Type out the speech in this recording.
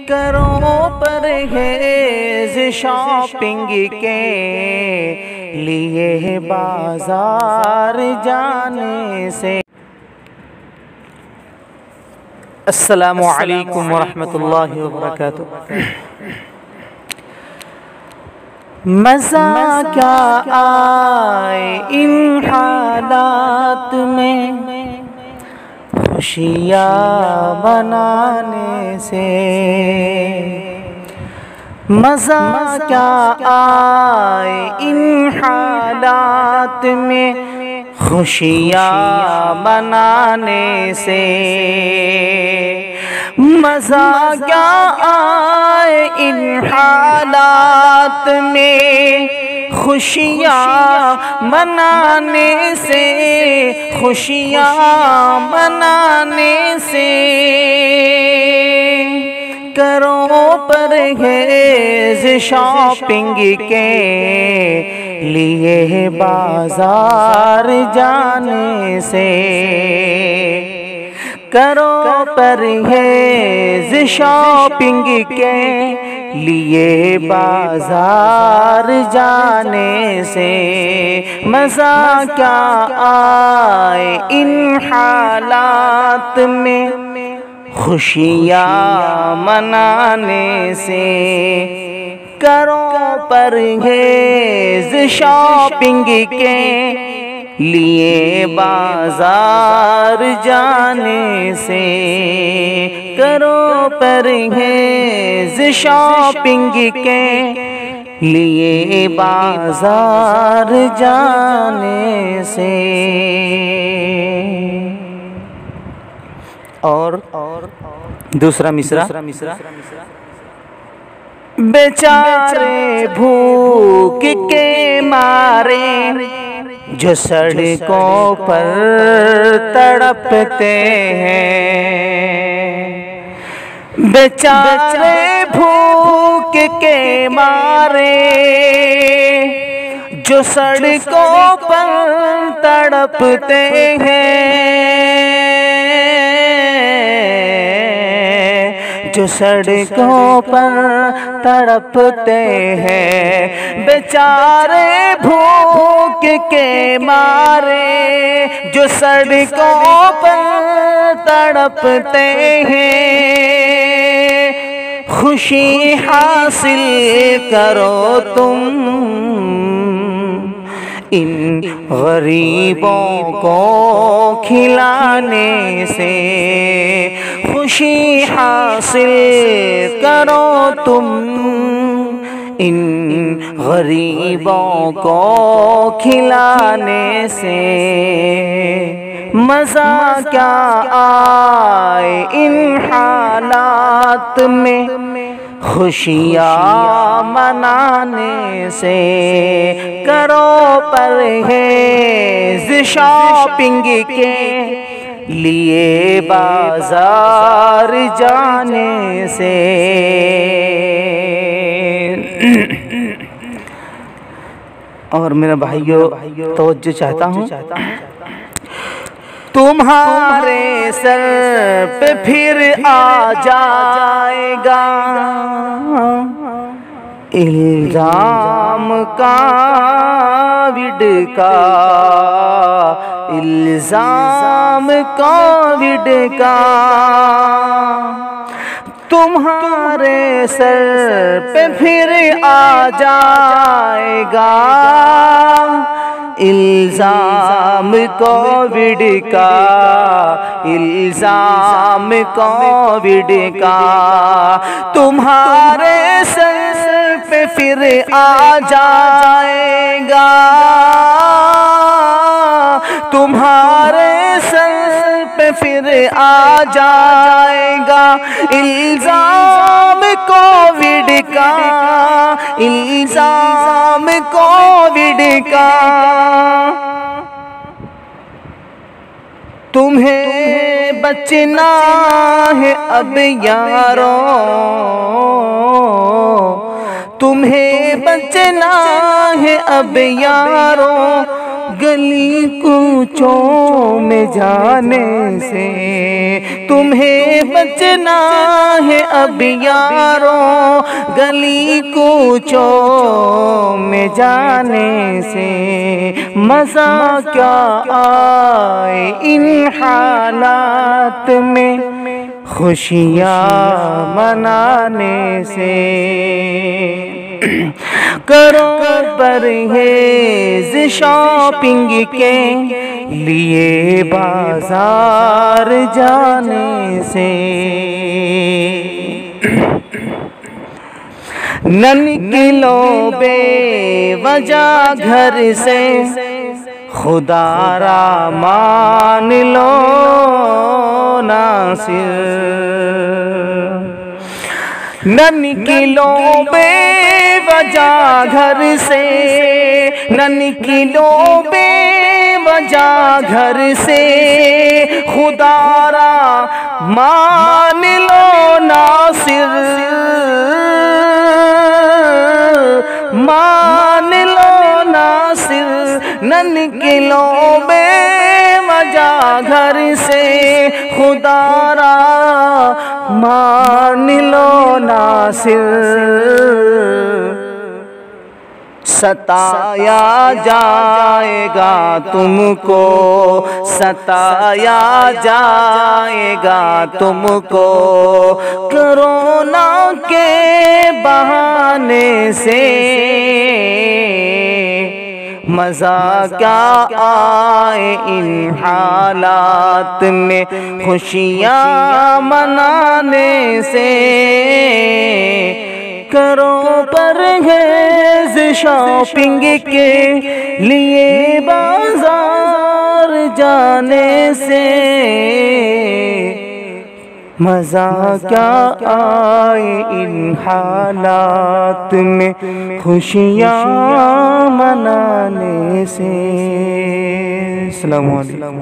करो परहेज़ शॉपिंग के लिए बाजार जाने से। अस्सलामु अलैकुम वरहमतुल्लाहि वबरकातुहू। मज़ा क्या आए इन हालात में खुशियाँ बनाने से। मज़ा क्या आए इन हालात में खुशियाँ बनाने से। मज़ा क्या आए इन हालात में खुशियाँ मनाने से। खुशियाँ मनाने से करो परहेज़ शॉपिंग के लिए बाजार जाने से। करो परहेज़ शॉपिंग के लिए बाजार जाने से। मज़ा क्या आए इन हालात में खुशियाँ मनाने से। करो परहेज़ शॉपिंग के लिए बाजार जाने से। करो परहेज़ शॉपिंग के लिए बाजार जाने से। और दूसरा मिसरा। बेचारे भूख के मारे जो सड़कों पर तड़पते हैं। बेचारे भूख के मारे जो सड़कों पर तड़पते हैं। जो सड़कों पर तड़पते हैं। बेचारे भूख के मारे जो सड़कों पर तड़पते हैं। खुशी हासिल करो तुम इन गरीबों को खिलाने से। खुशी हासिल करो तुम इन गरीबों को खिलाने से। मज़ा क्या आए इन हालात में खुशियाँ मनाने से। करो परहेज़ शॉपिंग के लिए बाजार जाने से। और मेरे भाइयों तवज्जो चाहता हूँ, तुम्हारे सर पे फिर आ जाएगा इल्ज़ाम काविड का। इल्ज़ाम काविड का तुम्हारे सर पे फिर आ जाएगा इल्ज़ाम कोविड का। इल्ज़ाम कोविड का तुम्हारे सर पे फिर आ जाएगा। तुम्हारे सर पे फिर आ जाएगा इल्ज़ाम कोविड का। इल्ज़ाम कोविड का तुम्हें बचना है अब यारों। तुम्हें बचना है अब यारों गली कूचों में जाने से तुम्हें बचना है अब यारों, गली कूचों में जाने से मज़ा क्या आए इन हालात में खुशियाँ मनाने से। करो परहेज़ शॉपिंग के लिए बाजार जाने से। न निकलो बेवजह घर से, खुदारा मान लो नासिर। न निकलो बेवजह घर से, न निकलो बेवजह घर से, खुदारा मान लो नासिर, मान लो नासिर। न निकलो बेवजह घर से, खुदारा मान लो नासिर। सताया जाएगा तुमको, सताया जाएगा तुमको, कोरोना के बहाने से। मज़ा क्या आए इन हालात में खुशियाँ मनाने से। करो परहेज़ शॉपिंग के लिए बाजार जाने से। मज़ा क्या आए इन हालात में खुशियाँ मनाने से। अस्सलामु अलैकुम।